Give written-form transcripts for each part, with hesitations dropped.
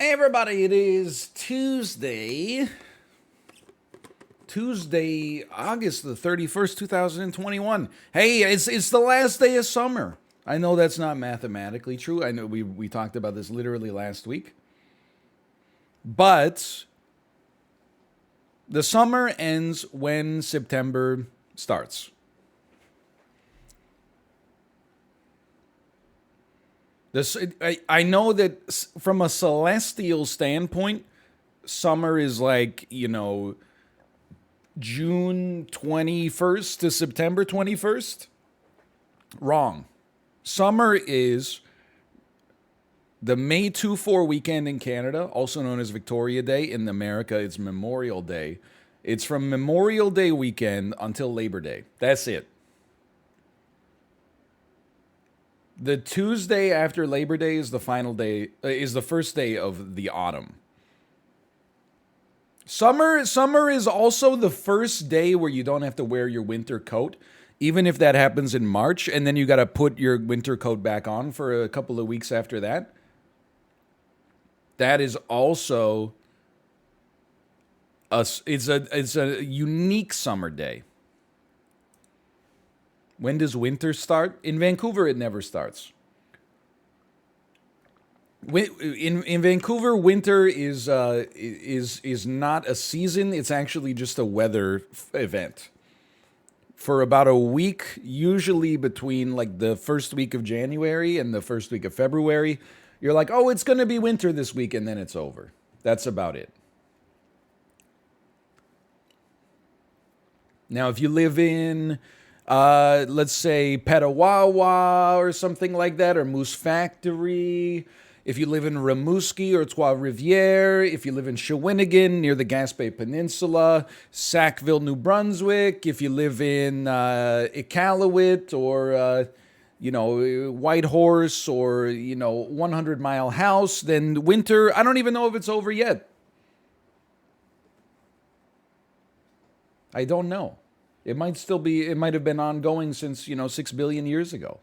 Hey everybody, it is Tuesday, August the 31st, 2021. Hey, it's the last day of summer. I know that's not mathematically true. I know we talked about this literally last week. But the summer ends when September starts. I know that from a celestial standpoint, summer is like, June 21st to September 21st? Wrong. Summer is the May 2-4 weekend in Canada, also known as Victoria Day. In America, it's Memorial Day. It's from Memorial Day weekend until Labor Day. That's it. The Tuesday after Labor Day is the final day, is the first day of the autumn. Summer is also the first day where you don't have to wear your winter coat, even if that happens in March, and then you got to put your winter coat back on for a couple of weeks after that. That is also it's a unique summer day. When does winter start? In Vancouver, it never starts. In Vancouver, winter is not a season. It's actually just a weather event for about a week, usually between like the first week of January and the first week of February. You're like, oh, it's going to be winter this week, and then it's over. That's about it. Now, if you live in, let's say, Petawawa or something like that, or Moose Factory, if you live in Rimouski or Trois Rivières, if you live in Shawinigan near the Gaspé Peninsula, Sackville, New Brunswick, if you live in Iqaluit or, Whitehorse or, 100 Mile House, then winter, I don't even know if it's over yet. I don't know. It might still be, it might have been ongoing since, 6 billion years ago.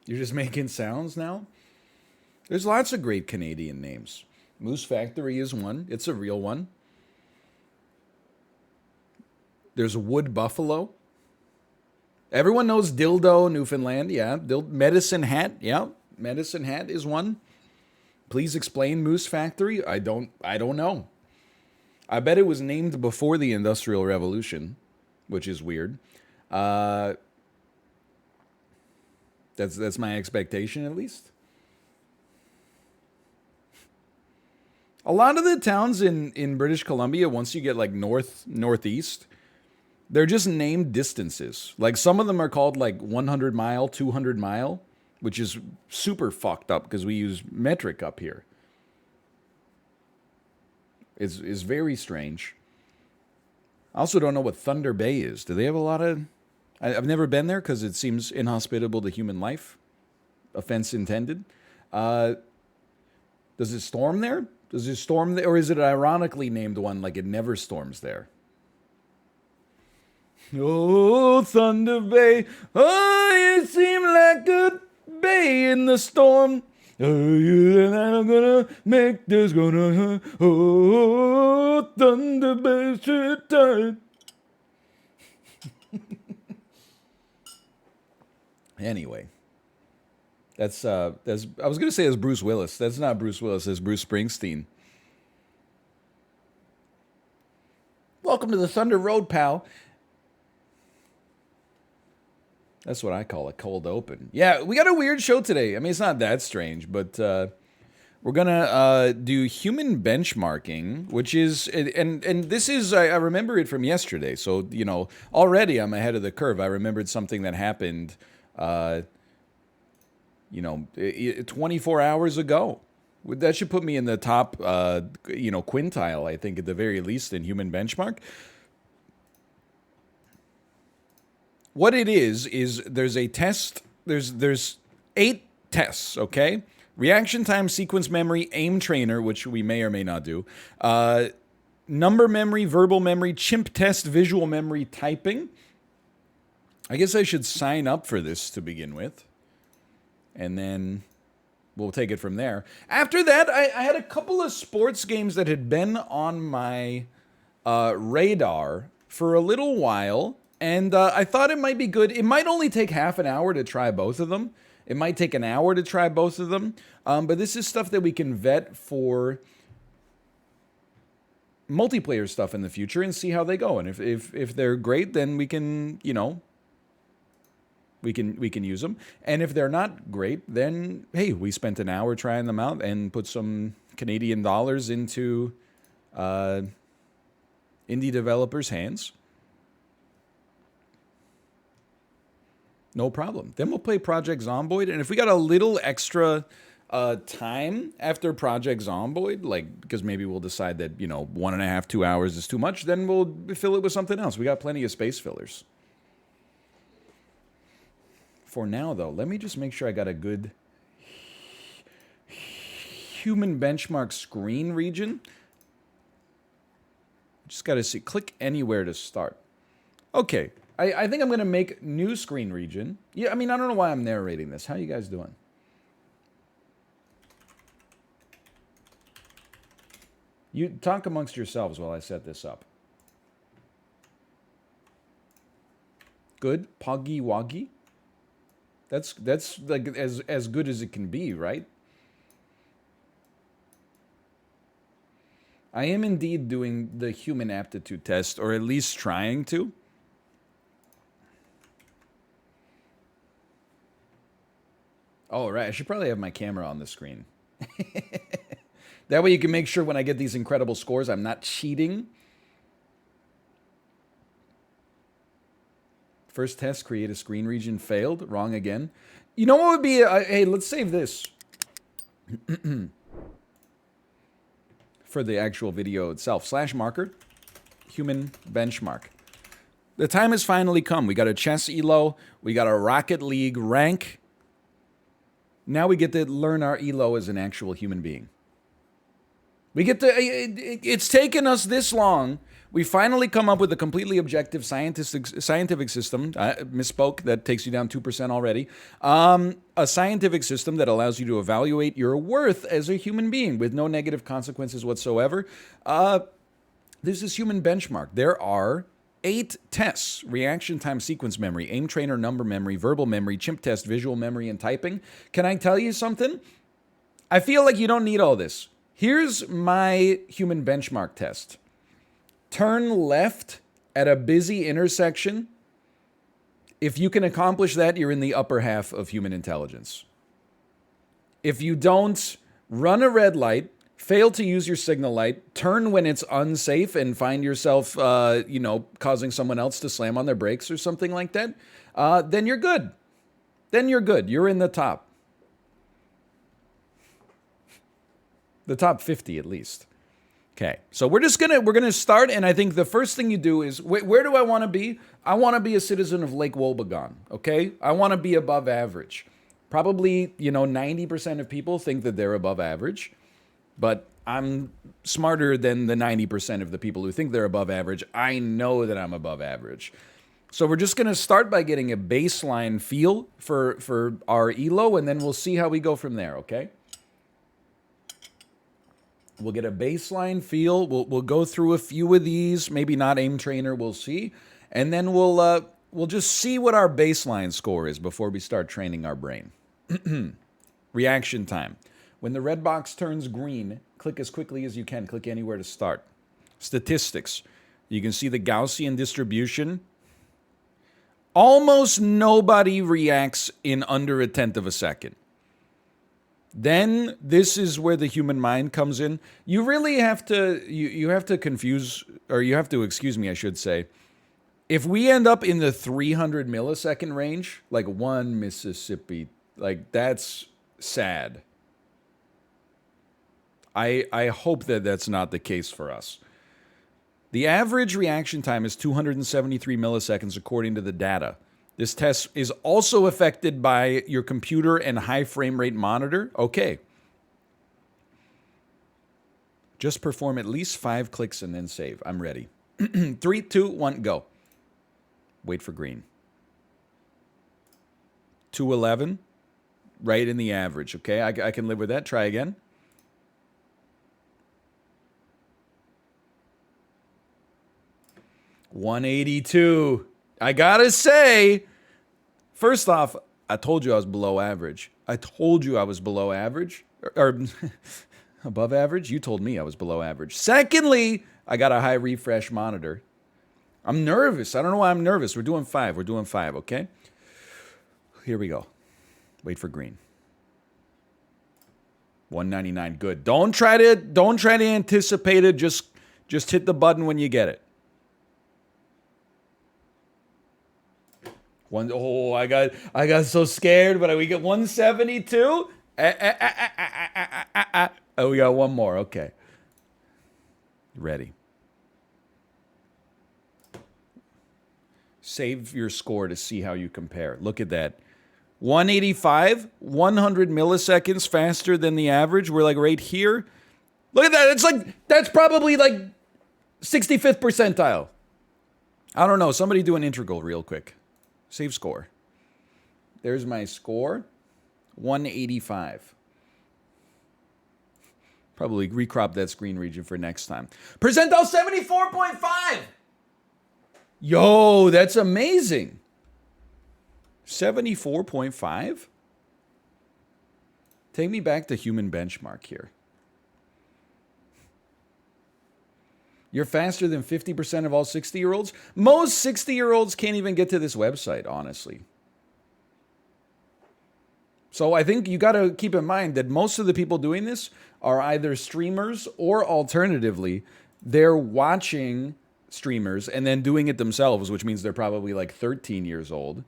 You're just making sounds now? There's lots of great Canadian names. Moose Factory is one. It's a real one. There's Wood Buffalo. Everyone knows Dildo, Newfoundland. Yeah. Medicine Hat. Yeah. Medicine Hat is one. Please explain Moose Factory. I don't know. I bet it was named before the Industrial Revolution, which is weird. That's my expectation, at least. A lot of the towns in British Columbia, once you get like northeast, they're just named distances. Like some of them are called like 100 mile, 200 mile, which is super fucked up because we use metric up here. It's very strange. I also don't know what Thunder Bay is. Do they have a lot of... I've never been there because it seems inhospitable to human life. Offense intended. Does it storm there? Does it storm there? Or is it an ironically named one like it never storms there? Oh, Thunder Bay. Oh, it seemed like a bay in the storm. Oh, you and I'm gonna make this gonna... Oh, Thunder Bay should turn. Anyway, that's I was gonna say it's Bruce Willis. That's not Bruce Willis. It's Bruce Springsteen. Welcome to the Thunder Road, pal. That's what I call a cold open. Yeah, we got a weird show today. I mean, it's not that strange, but we're gonna do human benchmarking, which is and this is I remember it from yesterday. So already I'm ahead of the curve. I remembered something that happened. 24 hours ago. That should put me in the top, quintile, I think, at the very least, in human benchmark. What it is there's a test, there's 8 tests, okay? Reaction time, sequence memory, aim trainer, which we may or may not do, number memory, verbal memory, chimp test, visual memory, typing. I guess I should sign up for this to begin with. and then we'll take it from there. After that, I had a couple of sports games that had been on my radar for a little while, and I thought it might be good. It might only take half an hour to try both of them. It might take an hour to try both of them, but this is stuff that we can vet for multiplayer stuff in the future and see how they go. And if they're great, then we can, you know, we can use them. And if they're not great, then hey, we spent an hour trying them out and put some Canadian dollars into indie developers' hands. No problem. Then we'll play Project Zomboid, and if we got a little extra time after Project Zomboid, like, because maybe we'll decide that, you know, 1.5, 2 hours is too much, then we'll fill it with something else. We got plenty of space fillers. For now, though, let me just make sure I got a good human benchmark screen region. Just got to see. Click anywhere to start. Okay. I think I'm going to make new screen region. Yeah, I mean, I don't know why I'm narrating this. How you guys doing? You talk amongst yourselves while I set this up. Good. Poggy Woggy. That's like as good as it can be, right? I am indeed doing the human aptitude test, or at least trying to. Oh, right. I should probably have my camera on the screen. That way you can make sure when I get these incredible scores, I'm not cheating. First test, create a screen region, failed. Wrong again. You know what would be... hey, let's save this. For the actual video itself. /marker, human benchmark. The time has finally come. We got a chess elo. We got a Rocket League rank. Now we get to learn our elo as an actual human being. We get to... It's taken us this long. We finally come up with a completely objective scientific system. Misspoke. That takes you down 2% already. A scientific system that allows you to evaluate your worth as a human being with no negative consequences whatsoever. This is human benchmark. There are 8 tests: reaction time, sequence memory, aim trainer, number memory, verbal memory, chimp test, visual memory, and typing. Can I tell you something? I feel like you don't need all this. Here's my human benchmark test. Turn left at a busy intersection. If you can accomplish that, you're in the upper half of human intelligence. If you don't, run a red light, fail to use your signal light, turn when it's unsafe, and find yourself, causing someone else to slam on their brakes or something like that, then you're good. Then you're good. You're in the top. The top 50 at least. Okay, so we're gonna start, and I think the first thing you do is, where do I want to be? I want to be a citizen of Lake Wobegon, okay? I want to be above average. Probably, 90% of people think that they're above average, but I'm smarter than the 90% of the people who think they're above average. I know that I'm above average. So we're just gonna start by getting a baseline feel for our elo, and then we'll see how we go from there, okay? We'll get a baseline feel. We'll go through a few of these. Maybe not aim trainer. We'll see, and then we'll just see what our baseline score is before we start training our brain. Reaction time. When the red box turns green, click as quickly as you can. Click anywhere to start. Statistics. You can see the Gaussian distribution. Almost nobody reacts in under 1/10 of a second. Then this is where the human mind comes in. You really have to you have to excuse me, I should say. If we end up in the 300 millisecond range, like one Mississippi, like that's sad. I hope that that's not the case for us. The average reaction time is 273 milliseconds according to the data. This test is also affected by your computer and high frame rate monitor. Okay. Just perform at least 5 clicks and then save. I'm ready. 3, 2, 1, go. Wait for green. 211. right in the average, okay? I can live with that. Try again. $182. I gotta say, first off, I told you I was below average. I told you I was below average. Or above average? You told me I was below average. Secondly, I got a high refresh monitor. I'm nervous. I don't know why I'm nervous. We're doing 5. We're doing 5, okay? Here we go. Wait for green. 199. Good. Don't try to anticipate it. Just hit the button when you get it. Oh, I got so scared, but we get 172. Oh, we got one more. Okay. Ready. Save your score to see how you compare. Look at that. 185, 100 milliseconds faster than the average. We're like right here. Look at that. It's like, that's probably like 65th percentile. I don't know. Somebody do an integral real quick. Save score. There's my score. 185. Probably recrop that screen region for next time. Percentile 74.5. Yo, that's amazing. 74.5? Take me back to human benchmark here. You're faster than 50% of all 60-year-olds? Most 60-year-olds can't even get to this website, honestly. So I think you got to keep in mind that most of the people doing this are either streamers or alternatively, they're watching streamers and then doing it themselves, which means they're probably like 13 years old,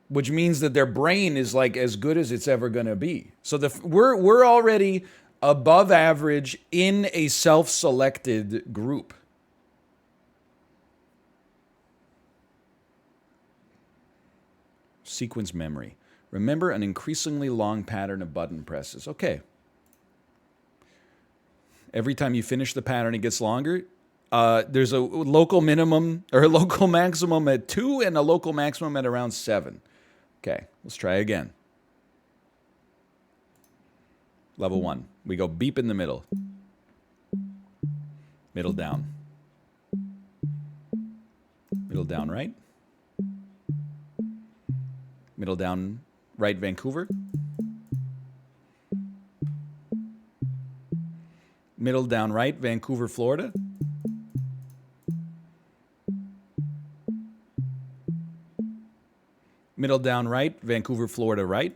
which means that their brain is like as good as it's ever going to be. So we're already above average in a self-selected group. Sequence memory. Remember an increasingly long pattern of button presses. Okay. Every time you finish the pattern, it gets longer. There's a local minimum or a local maximum at 2 and a local maximum at around 7. Okay, let's try again. Level 1. We go beep in the middle. Middle down. Middle down right. Middle down right Vancouver. Middle down right Vancouver, Florida. Middle down right, Vancouver, Florida, right.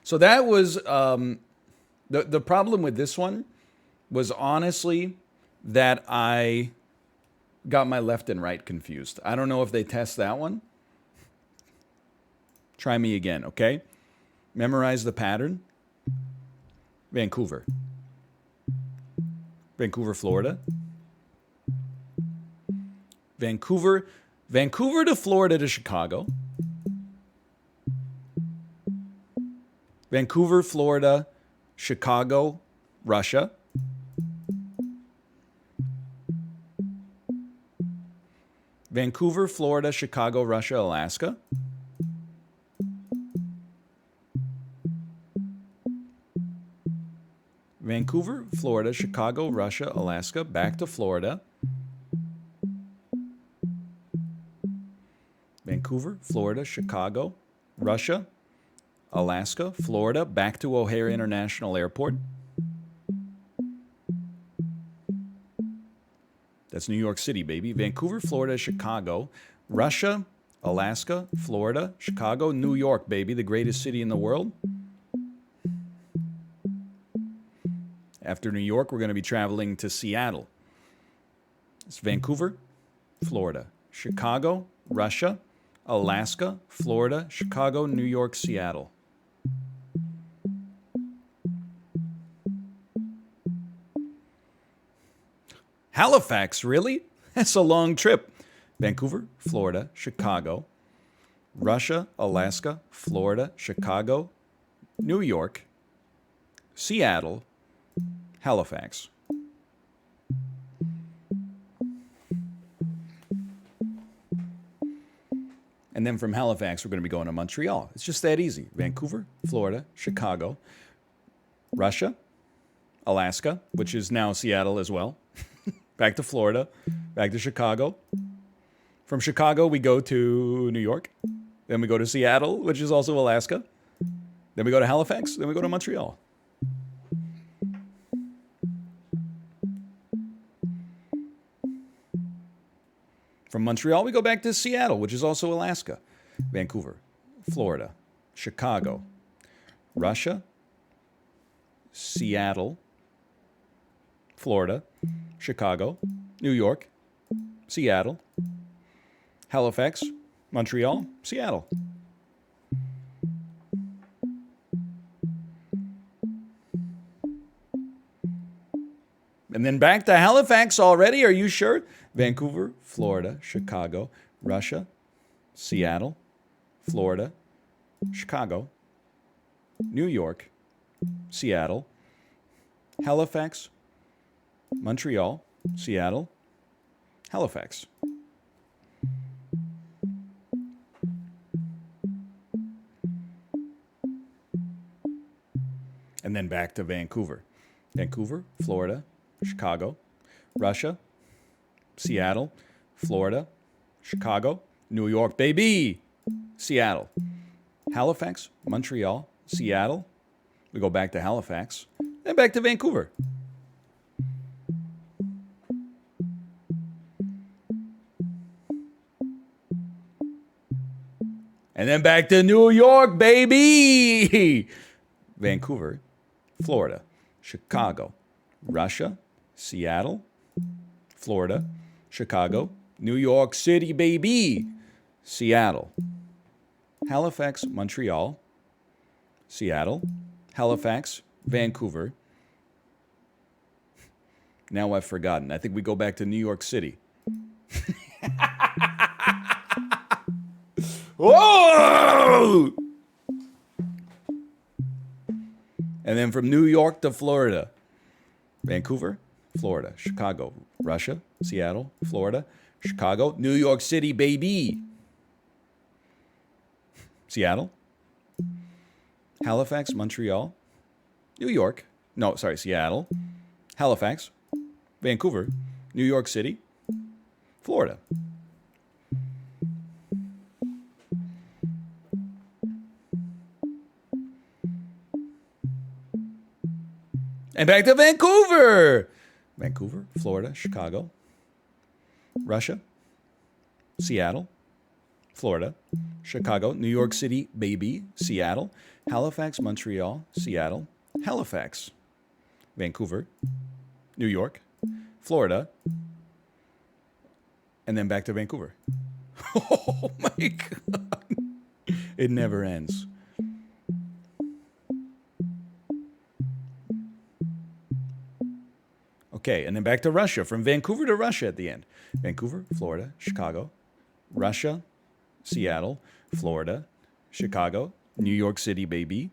So that was, the problem with this one was honestly that I got my left and right confused. I don't know if they test that one. Try me again, okay? Memorize the pattern. Vancouver. Vancouver, Florida. Vancouver to Florida to Chicago. Vancouver, Florida, Chicago, Russia. Vancouver, Florida, Chicago, Russia, Alaska. Vancouver, Florida, Chicago, Russia, Alaska, back to Florida. Vancouver, Florida, Chicago, Russia, Alaska, Florida, back to O'Hare International Airport. That's New York City, baby. Vancouver, Florida, Chicago, Russia, Alaska, Florida, Chicago, New York, baby, the greatest city in the world. After New York, we're going to be traveling to Seattle. It's Vancouver, Florida, Chicago, Russia, Alaska, Florida, Chicago, New York, Seattle. Halifax, really? That's a long trip. Vancouver, Florida, Chicago, Russia, Alaska, Florida, Chicago, New York, Seattle, Halifax. And then from Halifax, we're going to be going to Montreal. It's just that easy. Vancouver, Florida, Chicago, Russia, Alaska, which is now Seattle as well. Back to Florida, back to Chicago. From Chicago, we go to New York. Then we go to Seattle, which is also Alaska. Then we go to Halifax. Then we go to Montreal. From Montreal, we go back to Seattle, which is also Alaska. Vancouver, Florida, Chicago, Russia, Seattle, Florida, Chicago, New York, Seattle, Halifax, Montreal, Seattle. And then back to Halifax already, are you sure? Vancouver, Florida, Chicago, Russia, Seattle, Florida, Chicago, New York, Seattle, Halifax, Montreal, Seattle, Halifax. And then back to Vancouver. Vancouver, Florida, Chicago, Russia, Seattle, Florida, Chicago, New York, baby, Seattle, Halifax, Montreal, Seattle. We go back to Halifax, then back to Vancouver. And then back to New York, baby! Vancouver, Florida, Chicago, Russia, Seattle, Florida, Chicago, New York City, baby! Seattle, Halifax, Montreal, Seattle, Halifax, Vancouver. Now I've forgotten. I think we go back to New York City. Whoa! And then from New York to Florida. Vancouver, Florida, Chicago, Russia, Seattle, Florida, Chicago, New York City, baby. Seattle, Halifax, Montreal, New York. No, sorry, Seattle, Halifax, Vancouver, New York City, Florida. And back to Vancouver. Vancouver, Florida, Chicago, Russia, Seattle, Florida, Chicago, New York City, baby, Seattle, Halifax, Montreal, Seattle, Halifax, Vancouver, New York, Florida, and then back to Vancouver. Oh my God. It never ends. Okay, and then back to Russia. From Vancouver to Russia at the end. Vancouver, Florida, Chicago, Russia, Seattle, Florida, Chicago, New York City, baby,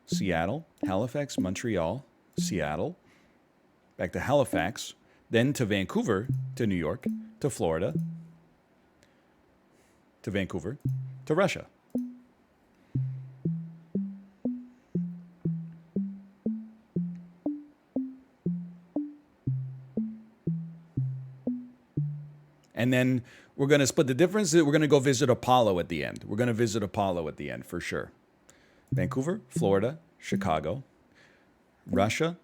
Seattle, Halifax, Montreal, Seattle, back to Halifax, then to Vancouver, to New York, to Florida, to Vancouver, to Russia. And then we're going to split the difference. We're going to go visit Apollo at the end. We're going to visit Apollo at the end for sure. Vancouver, Florida, Chicago, Russia,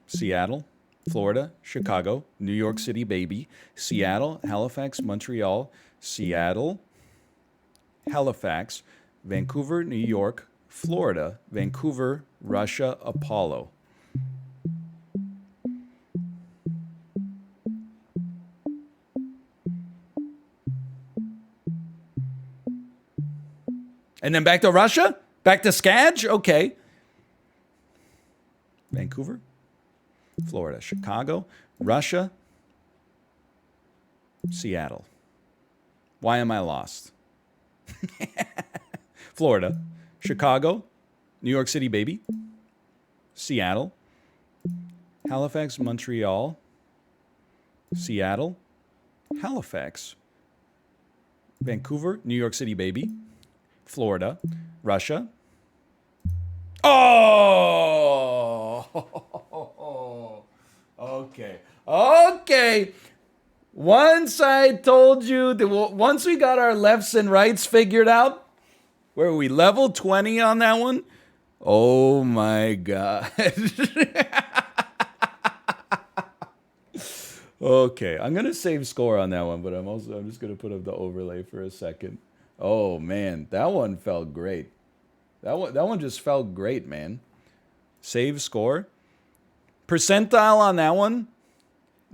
Seattle, Florida, Chicago, New York City, baby, Seattle, Halifax, Montreal, Seattle, Halifax, Vancouver, New York, Florida, Vancouver, Russia, Apollo. And then back to Russia? Back to Skadge? Okay. Vancouver, Florida, Chicago, Russia, Seattle. Why am I lost? Florida, Chicago, New York City, baby, Seattle, Halifax, Montreal, Seattle, Halifax, Vancouver, New York City, baby. Florida, Russia. Oh! Okay. Okay. Once I told you that once we got our lefts and rights figured out, where are we? Level 20 on that one? Oh my God. Okay, I'm gonna save score on that one, but I'm just gonna put up the overlay for a second. Oh man, that one felt great. That one just felt great, man. Save score. Percentile on that one,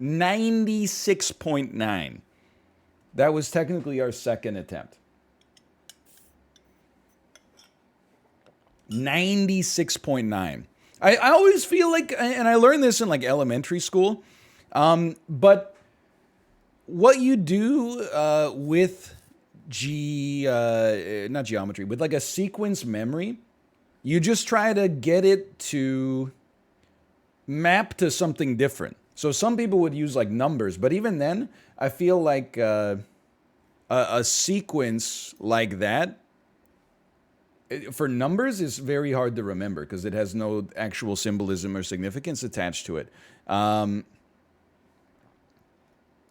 96.9. That was technically our second attempt. 96.9. I always feel like, and I learned this in like elementary school, but what you do with not geometry, with like a sequence memory, you just try to get it to map to something different. So some people would use like numbers, but even then, I feel like a sequence like that for numbers is very hard to remember because it has no actual symbolism or significance attached to it.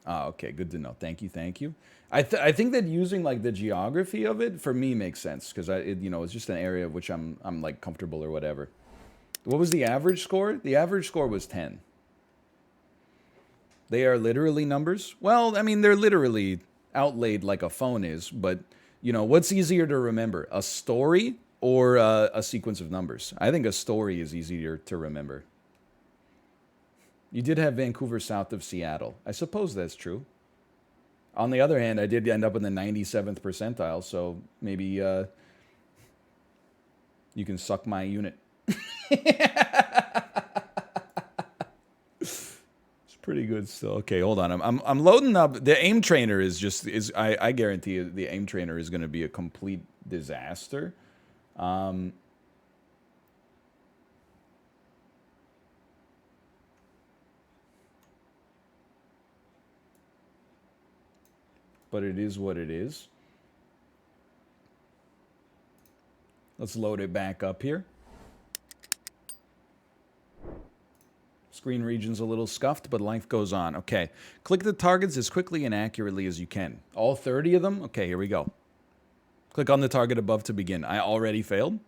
Okay, good to know. Thank you, thank you. I think that using like the geography of it for me makes sense because it's just an area of which I'm like comfortable or whatever. What was the average score? The average score was 10. They are literally numbers. Well, I mean they're literally outlaid like a phone is, but what's easier to remember, a story or a sequence of numbers? I think a story is easier to remember. You did have Vancouver south of Seattle. I suppose that's true. On the other hand, I did end up in the 97th percentile, so maybe you can suck my unit. It's pretty good still. Okay, hold on. I'm loading up. The aim trainer I guarantee you the aim trainer is going to be a complete disaster. But it is what it is. Let's load it back up here. Screen region's a little scuffed, but life goes on. Okay. Click the targets as quickly and accurately as you can. All 30 of them? Okay, here we go. Click on the target above to begin. I already failed.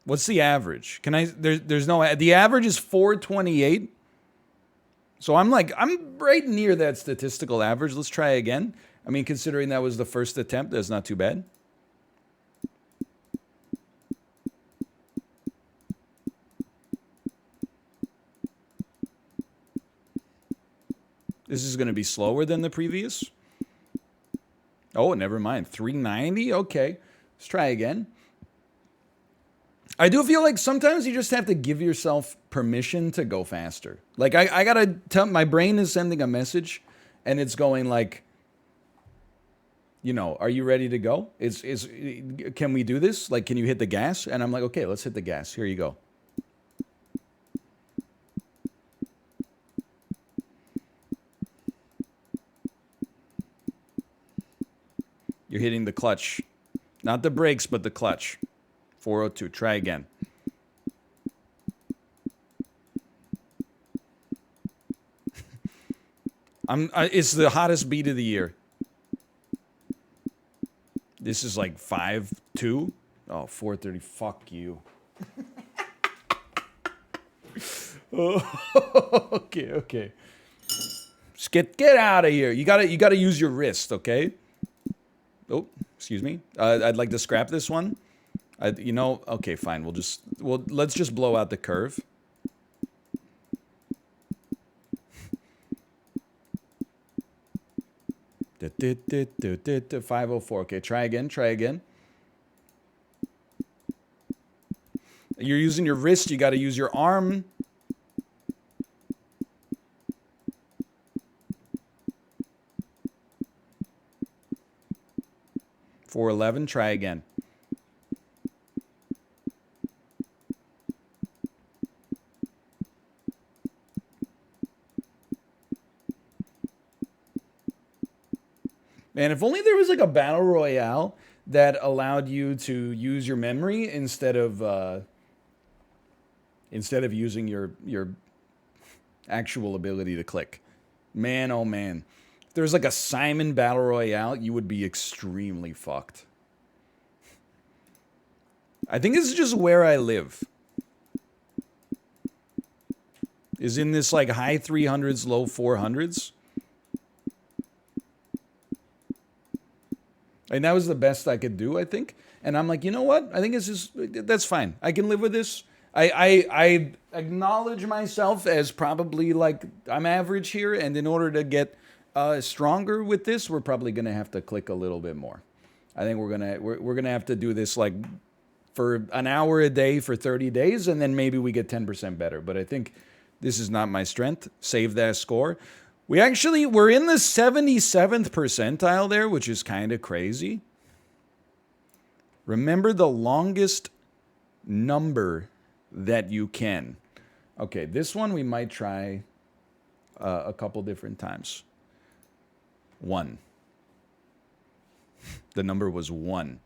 What's the average? There's no, the average is 428. So I'm right near that statistical average. Let's try again. I mean, considering that was the first attempt, that's not too bad. This is going to be slower than the previous. Oh, never mind. 390? Okay. Let's try again. I do feel like sometimes you just have to give yourself permission to go faster. Like I gotta tell, my brain is sending a message and it's going like, are you ready to go? Can we do this? Like, can you hit the gas? And I'm like, okay, let's hit the gas. Here you go. You're hitting the clutch. Not the brakes, but the clutch. 402. Try again. It's the hottest beat of the year. This is like 5-2. Oh, 430. Fuck you. Okay. Just get out of here. You gotta use your wrist, okay? Oh, excuse me. I'd like to scrap this one. Okay, fine. Let's just blow out the curve. .504. Okay, try again. You're using your wrist. You got to use your arm. 411. Try again. Man, if only there was like a battle royale that allowed you to use your memory instead of using your actual ability to click. Man, oh man. If there's like a Simon battle royale, you would be extremely fucked. I think this is just where I live. Is in this like high 300s, low 400s. And that was the best I could do, I think. And I'm like, you know what? I think it's just, that's fine. I can live with this. I acknowledge myself as probably like, I'm average here. And in order to get stronger with this, we're probably going to have to click a little bit more. I think we're going to have to do this like for an hour a day for 30 days. And then maybe we get 10% better. But I think this is not my strength. Save that score. We're in the 77th percentile there, which is kind of crazy. Remember the longest number that you can. Okay, this one we might try a couple different times. 1. The number was 1.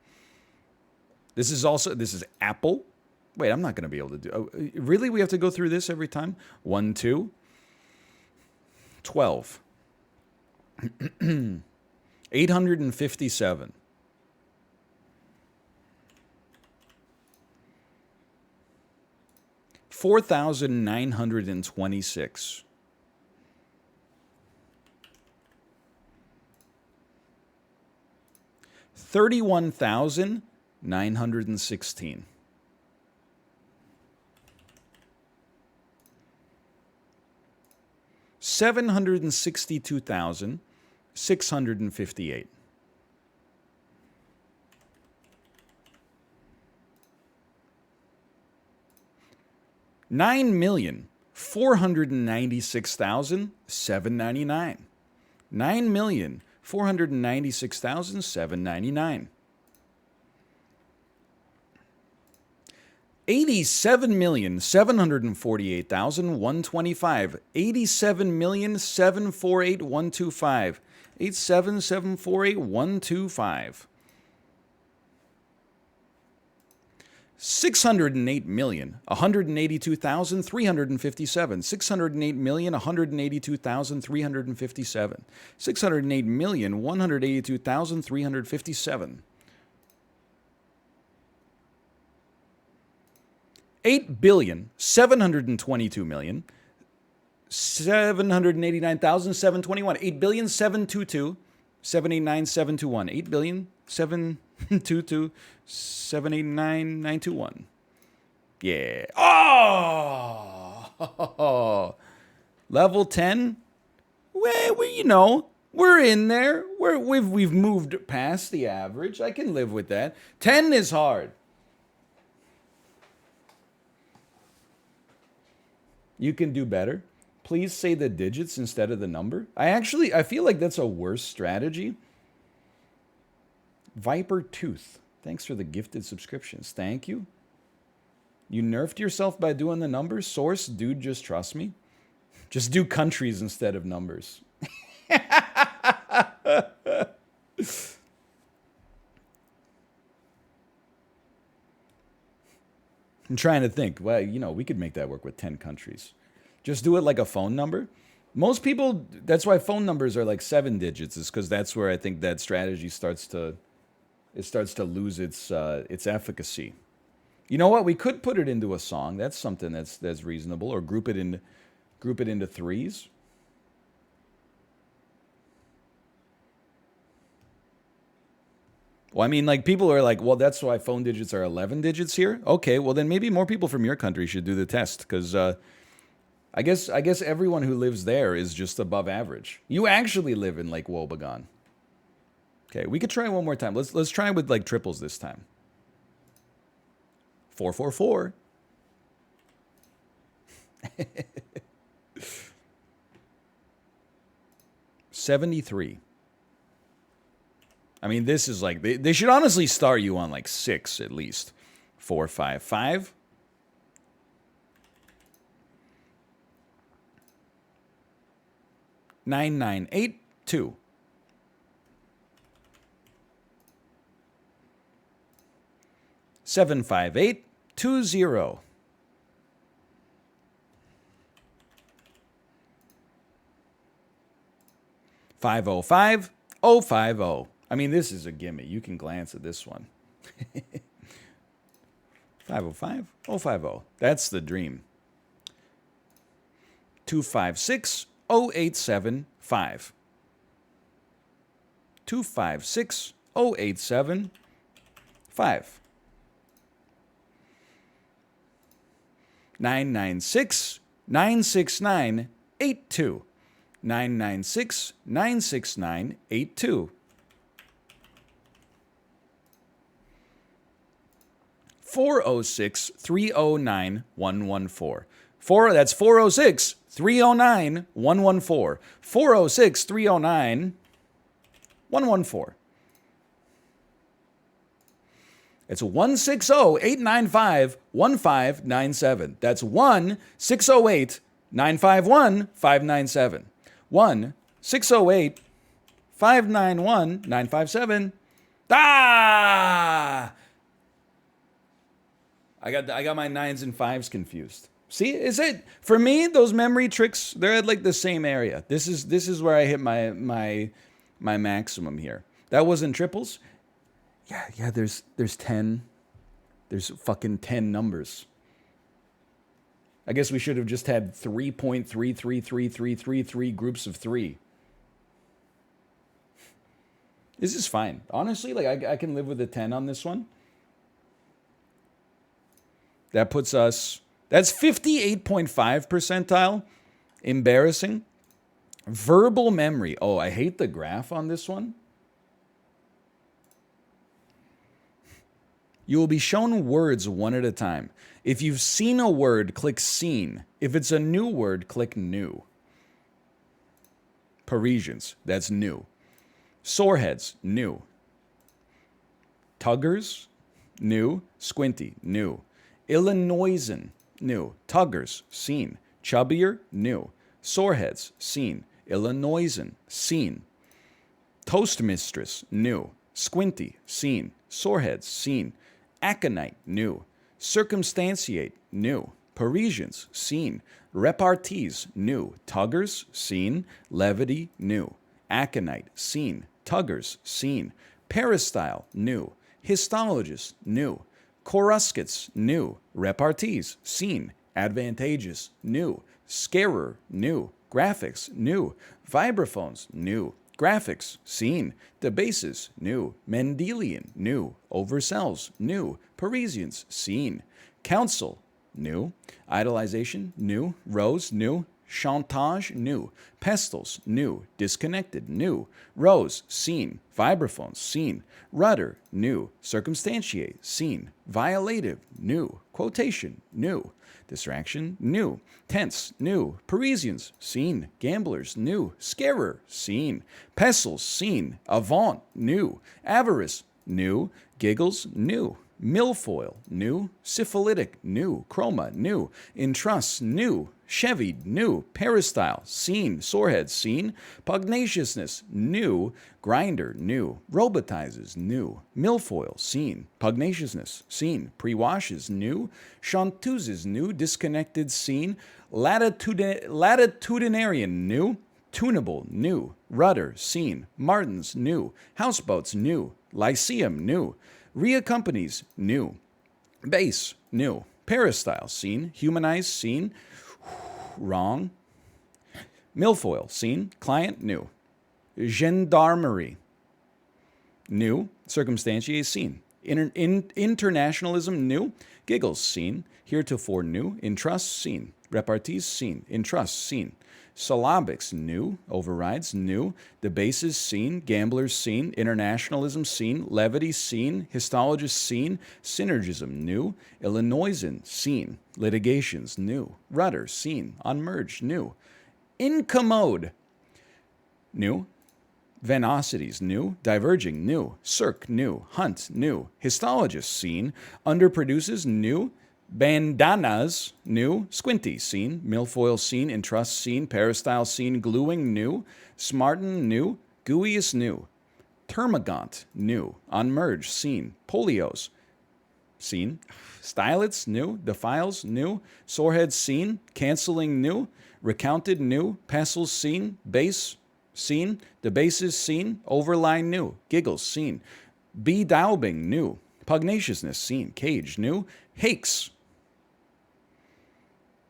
This is Apple. Wait, I'm not going to be able to do. Oh, really? We have to go through this every time? 1, 2. 12. 857. 4,926. 31,916. 762,658. 9,496,799. 9,496,799. 87,748,125. 87,748,125. 87,748,125. 608,182,357. 608,182,357. 608,182,357. 8,722,789,721. 8,722,789,721. 8,722,789,921. Yeah. Oh! Level 10? Well, we're in there. We've moved past the average. I can live with that. 10 is hard. You can do better. Please say the digits instead of the number. I feel like that's a worse strategy. Viper Tooth. Thanks for the gifted subscriptions. Thank you. You nerfed yourself by doing the numbers? Source, dude, just trust me. Just do countries instead of numbers. I'm trying to think. Well, we could make that work with 10 countries. Just do it like a phone number. Most people, that's why phone numbers are like 7 digits, is because that's where I think that strategy starts to lose its efficacy. You know what? We could put it into a song. That's something that's reasonable. Or group it into threes. Well, I mean, like, people are like, well, that's why phone digits are 11 digits here. Okay, well, then maybe more people from your country should do the test, because I guess everyone who lives there is just above average. You actually live in Lake Wobegon. Okay, we could try one more time. Let's try with like triples this time. 444. $73. I mean, this is like, they should honestly start you on like 6 at least. 455. 9982. 75820. 505050. I mean, this is a gimme. You can glance at this one. 505050. That's the dream. 256087.5. 256087.5. 996-969-82. 996-969-82. 406-309-114. That's 406-309-114. 406-309-114. It's 160-895-1597. That's 1-608-951-597. 1-608-591-957. Ah! I got my 9s and 5s confused. See, is it for me? Those memory tricks, they're at like the same area. This is where I hit my maximum here. That wasn't triples. Yeah. There's 10. There's fucking 10 numbers. I guess we should have just had 3.3333333 groups of 3. This is fine. Honestly, like I can live with a 10 on this one. That puts us, that's 58.5 percentile. Embarrassing. Verbal memory. Oh, I hate the graph on this one. You will be shown words one at a time. If you've seen a word, click seen. If it's a new word, click new. Parisians, that's new. Soreheads, new. Tuggers, new. Squinty, new. Illinoisan, new. Tuggers, seen. Chubbier, new. Soreheads, seen. Illinoisan, seen. Toastmistress, new. Squinty, seen. Soreheads, seen. Aconite, new. Circumstantiate, new. Parisians, seen. Repartees, new. Tuggers, seen. Levity, new. Aconite, seen. Tuggers, seen. Peristyle, new. Histologist, new. Coruscates, new. Repartees, seen. Advantageous, new. Scarer, new. Graphics, new. Vibraphones, new. Graphics, seen. Debases, new. Mendelian, new. Oversells, new. Parisians, seen. Council, new. Idolization, new. Rose, new. Chantage, new. Pestles, new. Disconnected, new. Rose, seen. Vibraphones, seen. Rudder, new. Circumstantiate, seen. Violative, new. Quotation, new. Distraction, new. Tense, new. Parisians, seen. Gamblers, new. Scarer, seen. Pestles, seen. Avant, new. Avarice, new. Giggles, new. Milfoil, new. Syphilitic, new. Chroma, new. Entrust, new. Chevy, new. Peristyle, seen. Sorehead, seen. Pugnaciousness, new. Grinder, new. Robotizes, new. Milfoil, seen. Pugnaciousness, seen. Pre-washes, new. Chanteuses, new. Disconnected, seen. Latitudinarian, new. Tunable, new. Rudder, seen. Martins, new. Houseboats, new. Lyceum, new. Reaccompanies, new. Base, new. Peristyle, seen. Humanized, seen. Wrong. Milfoil, seen. Client, new. Gendarmerie, new. Circumstantiate, seen. Internationalism, new. Giggles, seen. Heretofore, new. Entrust, seen. Repartees, seen. Entrust, seen. Syllabics, new. Overrides, new. Debases, seen. Gamblers, seen. Internationalism, seen. Levity, seen. Histologist, seen. Synergism, new. Illinoisan, seen. Litigations, new. Rudder, seen. Unmerged, new. Incommode, new. Venosities, new. Diverging, new. Circ, new. Hunt, new. Histologist, seen. Underproduces, new. Bandanas, new. Squinty, seen. Milfoil, seen. Entrust, seen. Peristyle, seen. Gluing, new. Smarten, new. Gooeyest, new. Termagant, new. Unmerged, seen. Polios, seen. Stylets, new. Defiles, new. Soreheads, seen. Canceling, new. Recounted, new. Pestles, seen. Base, seen. Debases, seen. Overline, new. Giggles, seen. Bedaubing, new. Pugnaciousness, seen. Cage, new. Hakes,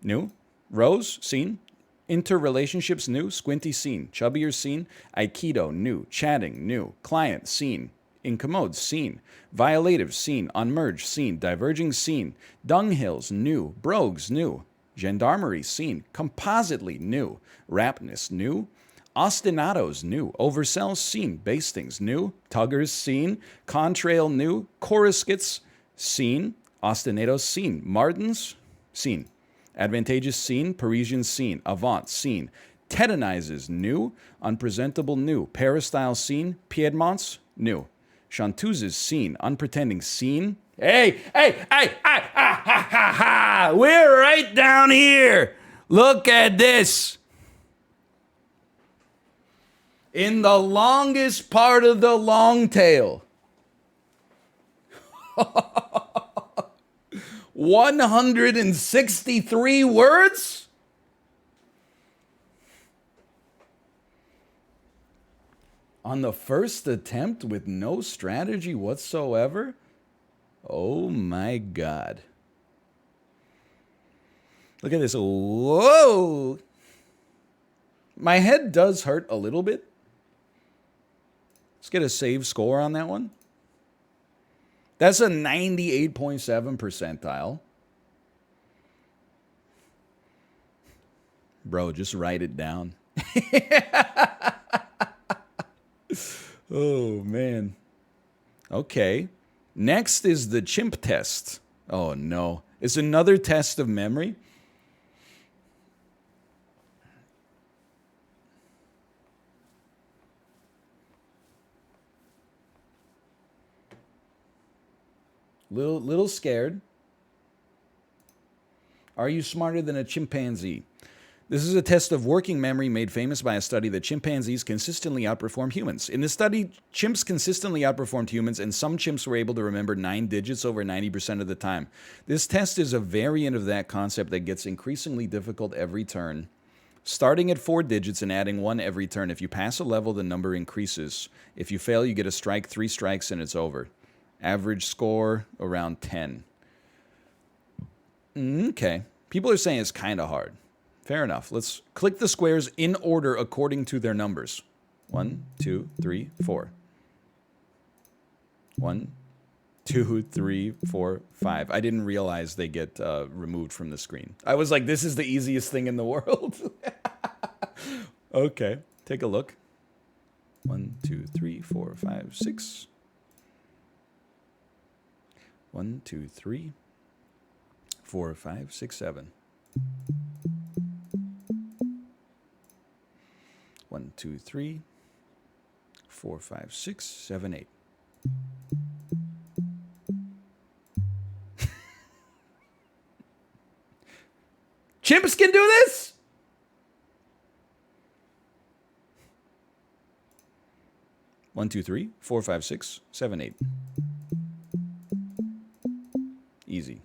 new. Rose, seen. Interrelationships, new. Squinty, seen. Chubbier, seen. Aikido, new. Chatting, new. Client, seen. Incommode, seen. Violative, seen. Unmerged, seen. Diverging, seen. Dunghills, new. Brogues, new. Gendarmerie, seen. Compositely, new. Rapness, new. Ostinatos, new. Oversells, seen. Bastings, new. Tuggers, seen. Contrail, new. Coruscates, seen. Ostinatos, seen. Martins, seen. Advantageous, seen. Parisian, seen. Avant, seen. Tetanizes, new. Unpresentable, new. Peristyle, seen. Piedmonts, new. Chanteuses, seen. Unpretending, seen. Hey, ha, ha, ha. We're right down here. Look at this. In the longest part of the long tail. 163 words? On the first attempt with no strategy whatsoever? Oh my God. Look at this. Whoa. My head does hurt a little bit. Let's get a save score on that one. That's a 98.7 percentile. Bro, just write it down. Oh, man. Okay. Next is the Chimp test. Oh, no. It's another test of memory. Little scared. Are you smarter than a chimpanzee? This is a test of working memory made famous by a study that chimpanzees consistently outperform humans. In the study, chimps consistently outperformed humans, and some chimps were able to remember 9 digits over 90% of the time. This test is a variant of that concept that gets increasingly difficult every turn. Starting at 4 digits and adding 1 every turn. If you pass a level, the number increases. If you fail, you get a strike, 3 strikes, and it's over. Average score around 10. Okay. People are saying it's kind of hard. Fair enough. Let's click the squares in order according to their numbers. 1, 2, 3, 4. 1, 2, 3, 4, 5. I didn't realize they get removed from the screen. I was like, this is the easiest thing in the world. Okay. Take a look. 1, 2, 3, 4, 5, 6. 1, 2, 3, 4, 5, 6, 7. 1, 2, 3, 4, 5, 6, 7, 8. Chimps can do this? One, two, three, 4, 5, 6, 7, 8. Easy.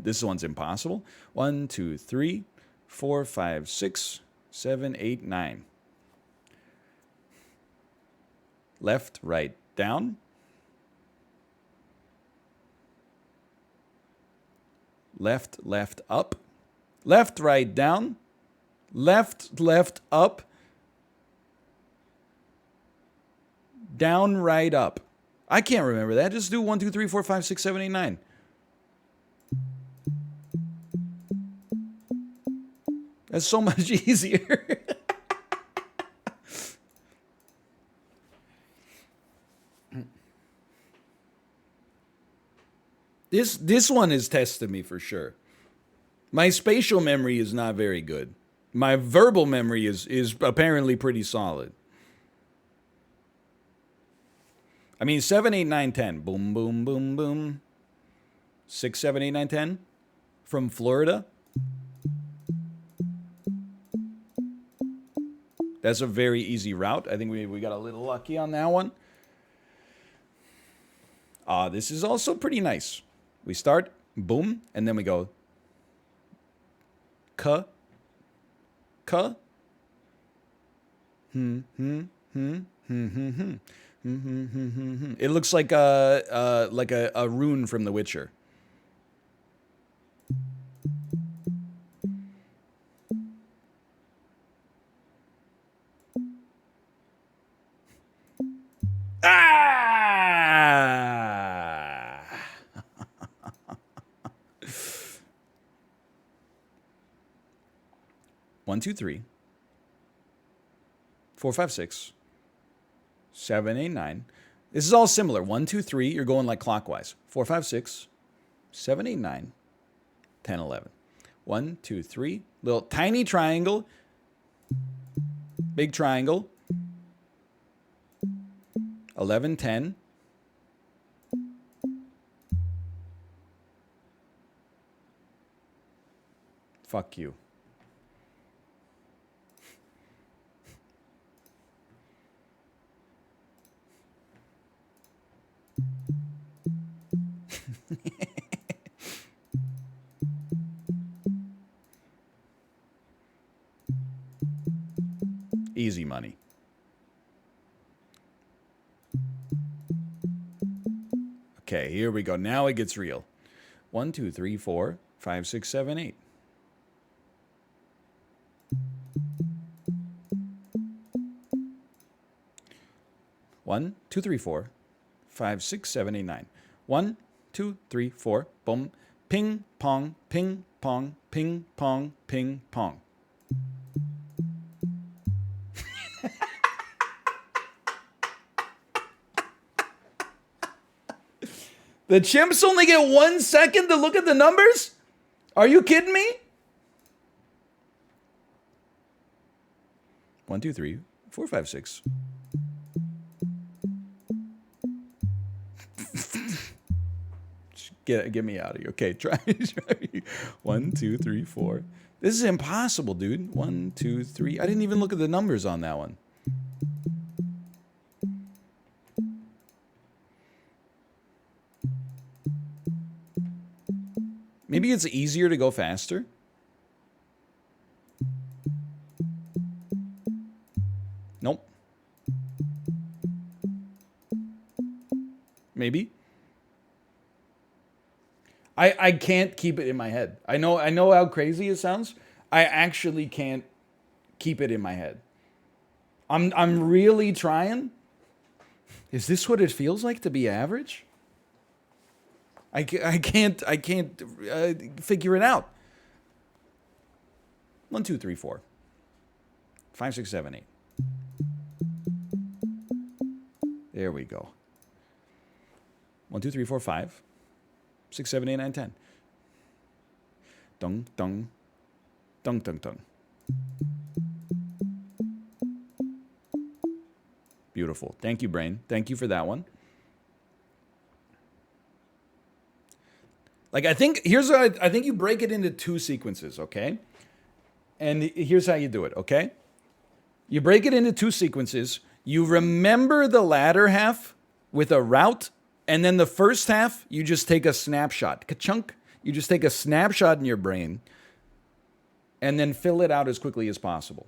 This one's impossible. 1, 2, 3, 4, 5, 6, 7, 8, 9. Left, right, down. Left, left, up. Left, right, down. Left, left, up. Down, right, up. I can't remember that. Just do 1, 2, 3, 4, 5, 6, 7, 8, 9. That's so much easier. This one is testing me for sure. My spatial memory is not very good. My verbal memory is apparently pretty solid. I mean, 7, 8, 9, 10. Boom, boom, boom, boom. 6, 7, 8, 9, 10. From Florida. That's a very easy route. I think we got a little lucky on that one. This is also pretty nice. We start, boom, and then we go ka, ka, It looks like a rune from The Witcher. Ah! 1, 2, 3, 4, 5, 6, 7, 8, 9. This is all similar. 1, 2, 3. You're going like clockwise. 4, 5, 6, 7, 8, 9, 10, 11. 1, 2, 3. Little tiny triangle. Big triangle. 11, 10. Fuck you. Easy money. Okay, here we go. Now it gets real. 1, 2, 3, 4, 5, 6, 7, 8. One, 2, 3, 4, 5, 6, 7, 8, 9. 1, 2, 3, 4. Boom. Ping, pong, ping, pong, ping, pong, ping, pong. The chimps only get 1 second to look at the numbers? Are you kidding me? 1, 2, 3, 4, 5, 6. Get me out of here. Okay, try. 1, 2, 3, 4. This is impossible, dude. 1, 2, 3. I didn't even look at the numbers on that one. Maybe it's easier to go faster. Nope. Maybe. I can't keep it in my head. I know how crazy it sounds. I actually can't keep it in my head. I'm really trying. Is this what it feels like to be average? I can't figure it out. 1, 2, 3, 4. 5, 6, 7, 8. There we go. 1, 2, 3, 4, 5. 6, 7, 8, 9, 10. Dong, dong. Dong, dong, dong. Beautiful. Thank you, brain. Thank you for that one. Like, I think you break it into 2 sequences, okay? And here's how you do it, okay? You break it into 2 sequences. You remember the latter half with a route. And then the first half, you just take a snapshot. Ka-chunk. You just take a snapshot in your brain and then fill it out as quickly as possible.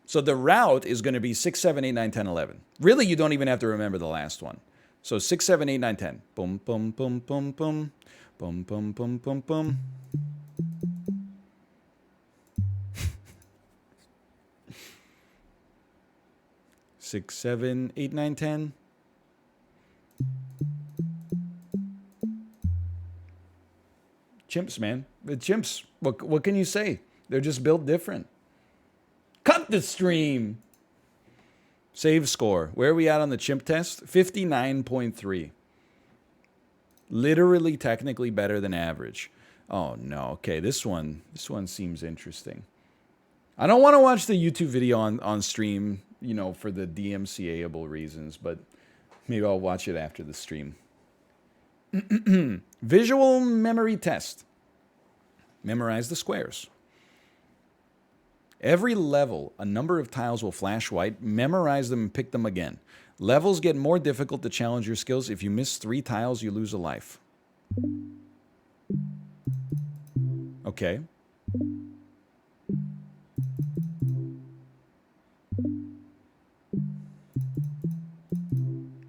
So the route is going to be 6, 7, 8, 9, 10, 11. Really, you don't even have to remember the last one. So 6, 7, 8, 9, 10. Boom, boom, boom, boom, boom. Boom, boom, boom, boom, boom. Six, 7, 8, 9, 10. Chimps, man. The chimps. What can you say? They're just built different. Cut the stream. Save score. Where are we at on the chimp test? 59.3. Literally, technically better than average. Oh no. Okay, this one seems interesting. I don't want to watch the YouTube video on stream, you know, for the DMCA-able reasons, but maybe I'll watch it after the stream. Visual memory test. Memorize the squares. Every level, a number of tiles will flash white. Memorize them and pick them again. Levels get more difficult to challenge your skills. If you miss 3 tiles, you lose a life. Okay.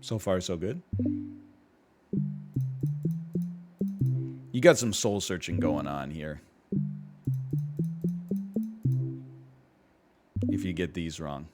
So far, so good. You got some soul searching going on here. If you get these wrong.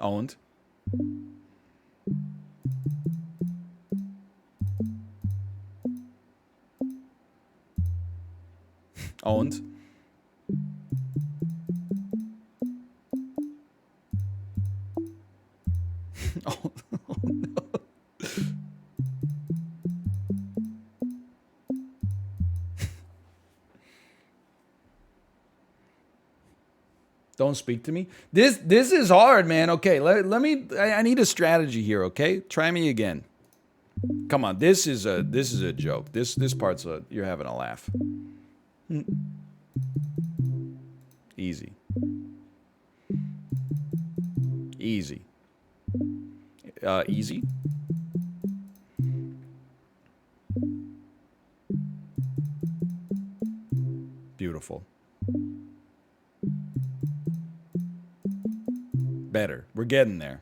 Owned. Owned. Oh, no. Don't speak to me. This is hard, man. Okay, let me. I need a strategy here. Okay, try me again. Come on, this is a joke. This part's you're having a laugh. Easy. Easy. Easy. Beautiful. Better. We're getting there.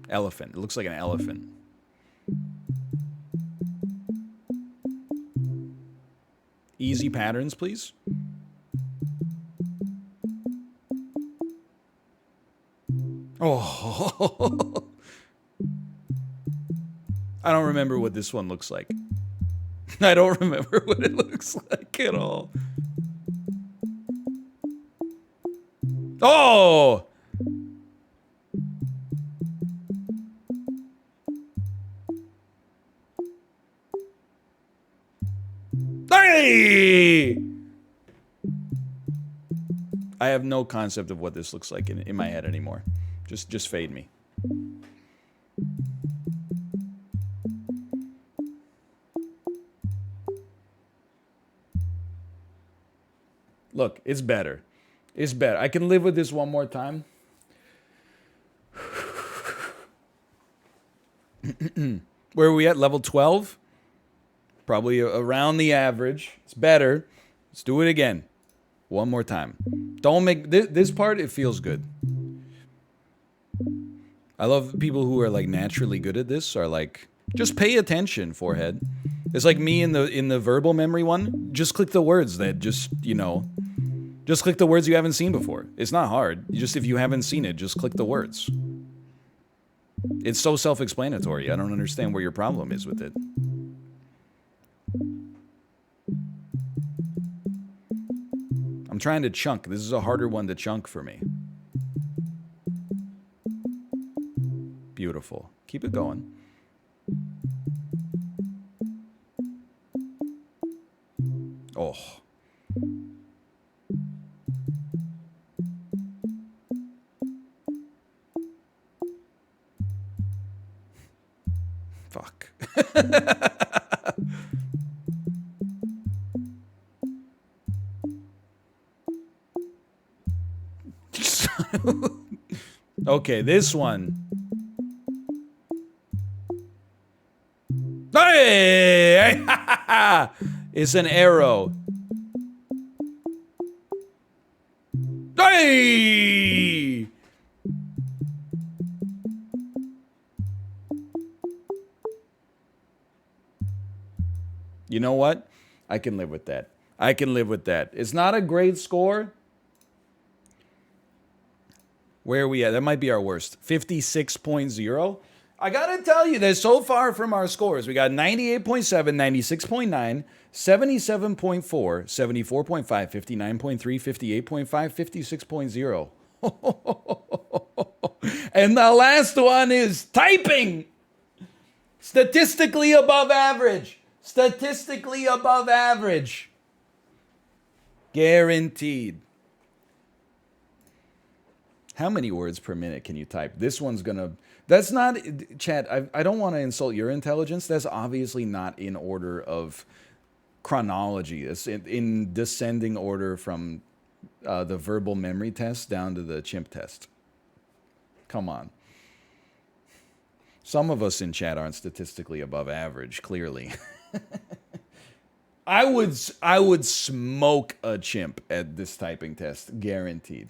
Elephant. It looks like an elephant. Easy patterns, please. Oh. I don't remember what this one looks like. I don't remember what it looks like at all. Oh! Hey! I have no concept of what this looks like in my head anymore. Just fade me. Look, it's better. It's better. I can live with this one more time. Where are we at? Level 12? Probably around the average. It's better. Let's do it again. One more time. Don't make... This part, it feels good. I love people who are, like, naturally good at this are like, just pay attention, forehead. It's like me in the verbal memory one. Just click the words that just, you know... Just click the words you haven't seen before. It's not hard. If you haven't seen it, just click the words. It's so self-explanatory. I don't understand where your problem is with it. I'm trying to chunk. This is a harder one to chunk for me. Beautiful. Keep it going. Oh. Fuck. Okay, this one. Hey! It's an arrow. Hey! You know what? I can live with that. I can live with that. It's not a great score. Where are we at? That might be our worst. 56.0. I gotta tell you that so far from our scores, we got 98.7, 96.9, 77.4, 74.5, 59.3, 58.5, 56.0. And the last one is typing. Statistically above average. Statistically above average. Guaranteed. How many words per minute can you type? This one's gonna... That's not... Chat, I don't want to insult your intelligence. That's obviously not in order of chronology. It's in descending order from the verbal memory test down to the chimp test. Come on. Some of us in chat aren't statistically above average, clearly. I would smoke a chimp at this typing test, guaranteed.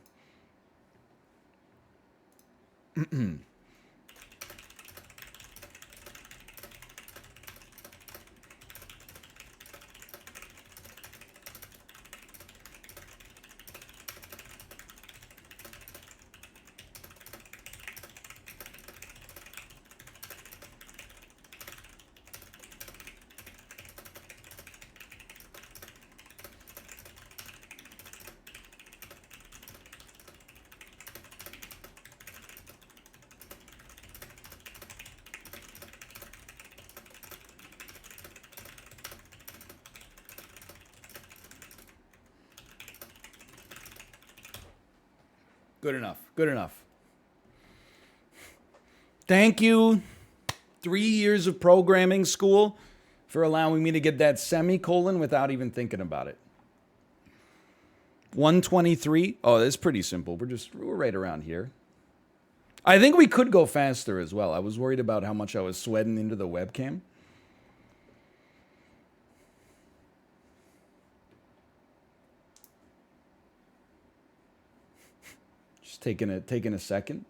Good enough. Good enough. Thank you, 3 years of programming school, for allowing me to get that semicolon without even thinking about it. 123. Oh, that's pretty simple. We're right around here. I think we could go faster as well. I was worried about how much I was sweating into the webcam. Taking a second.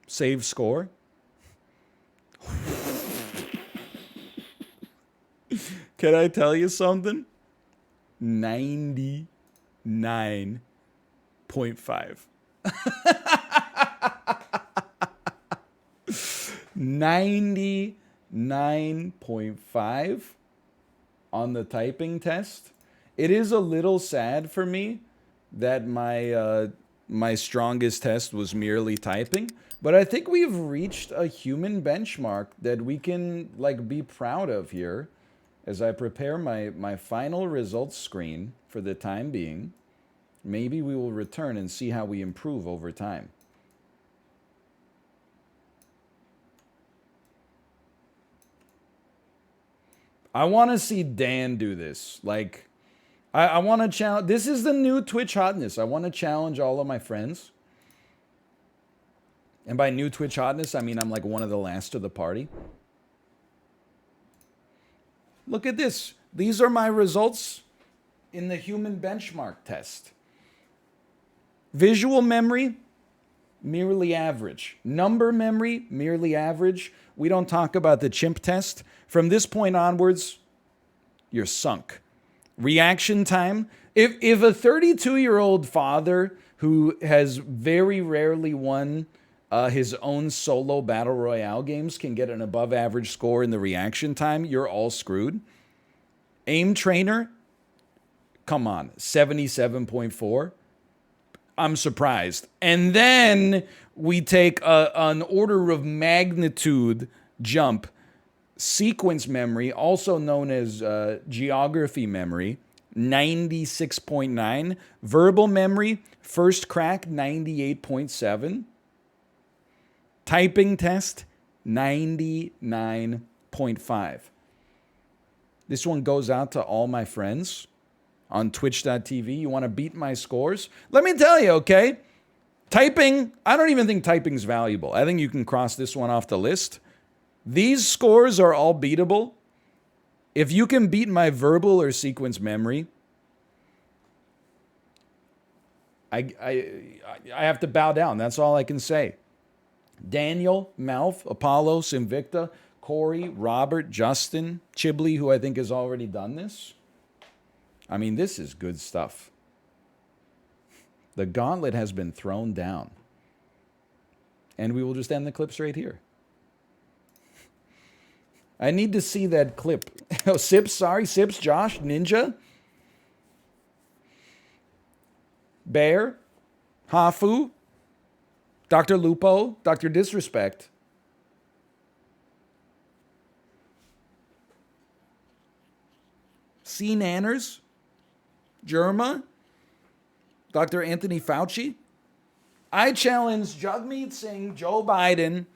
Save score. Can I tell you something? 99.5. 99.5 on the typing test. It is a little sad for me that my strongest test was merely typing, but I think we've reached a human benchmark that we can be proud of here as I prepare my final results screen for the time being. Maybe we will return and see how we improve over time. I want to see Dan do this. I want to challenge. This is the new Twitch hotness. I want to challenge all of my friends. And by new Twitch hotness, I mean I'm one of the last to the party. Look at this. These are my results in the human benchmark test. Visual memory, merely average. Number memory, merely average. We don't talk about the chimp test. From this point onwards, you're sunk. Reaction time. If a 32-year-old father who has very rarely won his own solo battle royale games can get an above average score in the reaction time, you're all screwed. Aim trainer, come on, 77.4. I'm surprised. And then we take an order of magnitude jump. Sequence memory, also known as geography memory, 96.9. Verbal memory, first crack, 98.7. Typing test, 99.5. This one goes out to all my friends on twitch.tv. You want to beat my scores? Let me tell you, okay? Typing, I don't even think typing's valuable. I think you can cross this one off the list. These scores are all beatable. If you can beat my verbal or sequence memory, I have to bow down. That's all I can say. Daniel, Malf, Apollo, Sinvicta, Corey, Robert, Justin, Chibley, who I think has already done this. I mean, this is good stuff. The gauntlet has been thrown down. And we will just end the clips right here. I need to see that clip. Oh, Sips, sorry. Sips, Josh, Ninja, Bear, Hafu, Dr. Lupo, Dr. Disrespect. C. Nanners, Germa, Dr. Anthony Fauci. I challenge Jagmeet Singh, Joe Biden,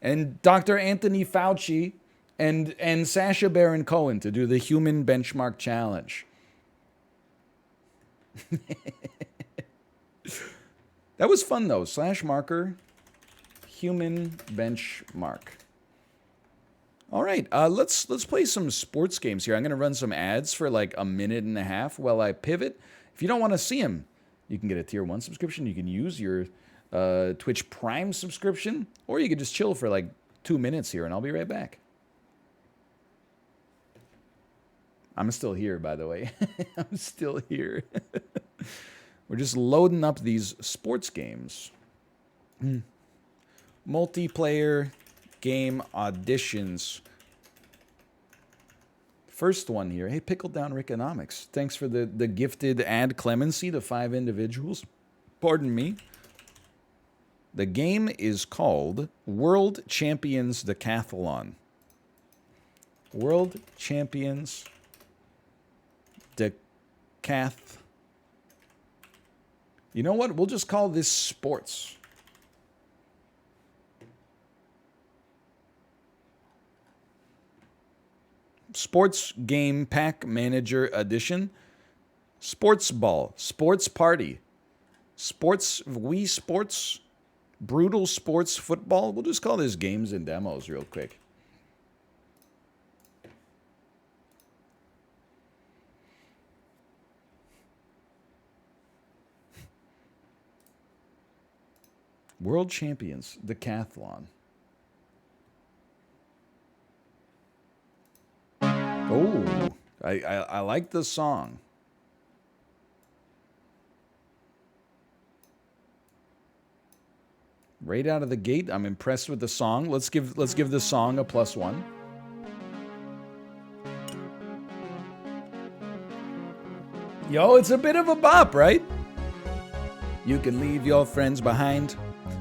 and Dr. Anthony Fauci and Sacha Baron Cohen to do the Human Benchmark Challenge. That was fun, though. /marker, Human Benchmark. All right, let's play some sports games here. I'm going to run some ads for like a minute and a half while I pivot. If you don't want to see them, you can get a Tier 1 subscription. You can use your Twitch Prime subscription, or you can just chill for like 2 minutes here, and I'll be right back. I'm still here, by the way. I'm still here. We're just loading up these sports games. Multiplayer game auditions. First one here. Hey, Pickle Down Rickonomics. Thanks for the gifted ad clemency to 5 individuals. Pardon me. The game is called World Champions Decathlon. World Champions Decath. You know what? We'll just call this sports. Sports Game Pack Manager Edition. Sports Ball. Sports Party. Sports Wii Sports. Brutal Sports Football. We'll just call this games and demos real quick. World Champions Decathlon. Oh, I like the song. Right out of the gate, I'm impressed with the song. Let's give the song a +1. Yo, it's a bit of a bop, right? You can leave your friends behind,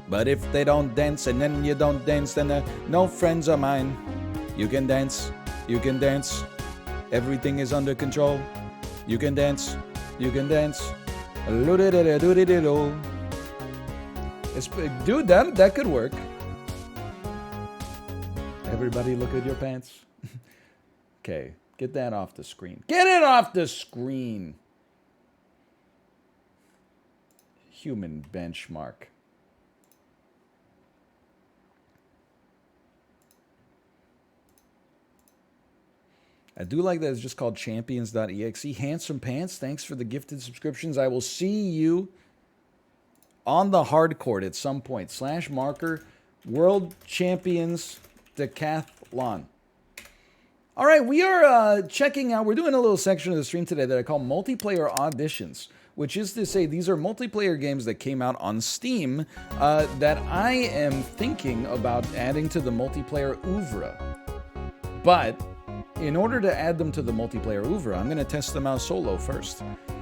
but if they don't dance and then you don't dance, then they're no friends of mine. You can dance, you can dance. Everything is under control. You can dance, you can dance. Dude, that could work. Everybody look at your pants. Okay, get that off the screen. Get it off the screen. Human benchmark. I do like that it's just called champions.exe. Handsome Pants, thanks for the gifted subscriptions. I will see you on the hard court at some point. /marker, World Champions Decathlon. All right, we are checking out, we're doing a little section of the stream today that I call multiplayer auditions, which is to say these are multiplayer games that came out on Steam that I am thinking about adding to the multiplayer oeuvre. But in order to add them to the multiplayer oeuvre, I'm going to test them out solo first.